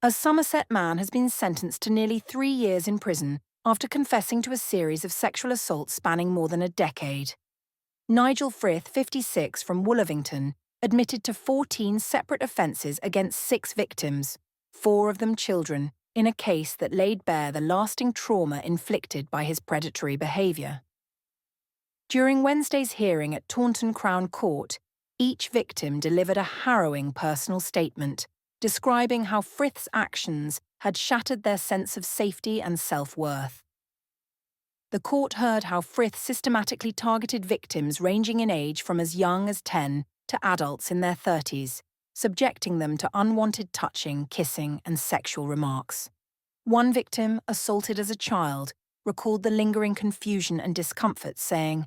A Somerset man has been sentenced to nearly 3 years in prison after confessing to a series of sexual assaults spanning more than a decade. Nigel Frith, 56, from Wolverhampton, admitted to 14 separate offences against 6 victims, 4 of them children, in a case that laid bare the lasting trauma inflicted by his predatory behaviour. During Wednesday's hearing at Taunton Crown Court, each victim delivered a harrowing personal statement, describing how Frith's actions had shattered their sense of safety and self-worth. The court heard how Frith systematically targeted victims ranging in age from as young as 10 to adults in their 30s, subjecting them to unwanted touching, kissing, and sexual remarks. One victim, assaulted as a child, recalled the lingering confusion and discomfort, saying,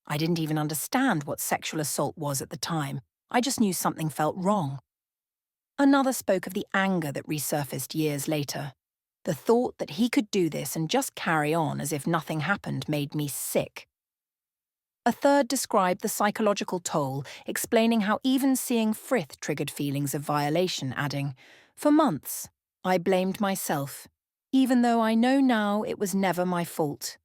"I didn't even understand what sexual assault was at the time. I just knew something felt wrong." Another spoke of the anger that resurfaced years later. "The thought that he could do this and just carry on as if nothing happened made me sick." A third described the psychological toll, explaining how even seeing Frith triggered feelings of violation, adding, "For months, I blamed myself, even though I know now it was never my fault."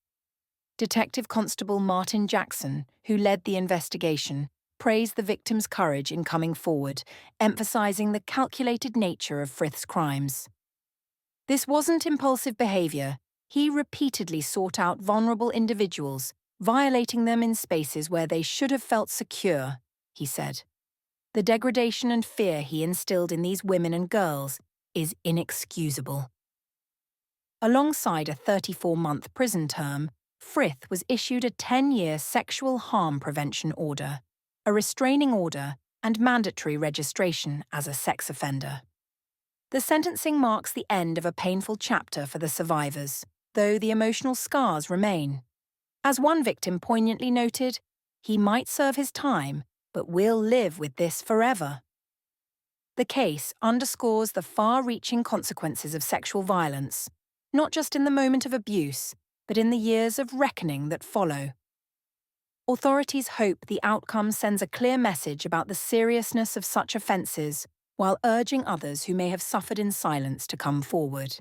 Detective Constable Martin Jackson, who led the investigation, praised the victim's courage in coming forward, emphasising the calculated nature of Frith's crimes. "This wasn't impulsive behaviour. He repeatedly sought out vulnerable individuals, violating them in spaces where they should have felt secure," he said. "The degradation and fear he instilled in these women and girls is inexcusable." Alongside a 34-month prison term, Frith was issued a 10-year sexual harm prevention order, a restraining order, and mandatory registration as a sex offender. The sentencing marks the end of a painful chapter for the survivors, though the emotional scars remain. As one victim poignantly noted, "He might serve his time, but we'll live with this forever." The case underscores the far-reaching consequences of sexual violence, not just in the moment of abuse, but in the years of reckoning that follow. Authorities hope the outcome sends a clear message about the seriousness of such offences, while urging others who may have suffered in silence to come forward.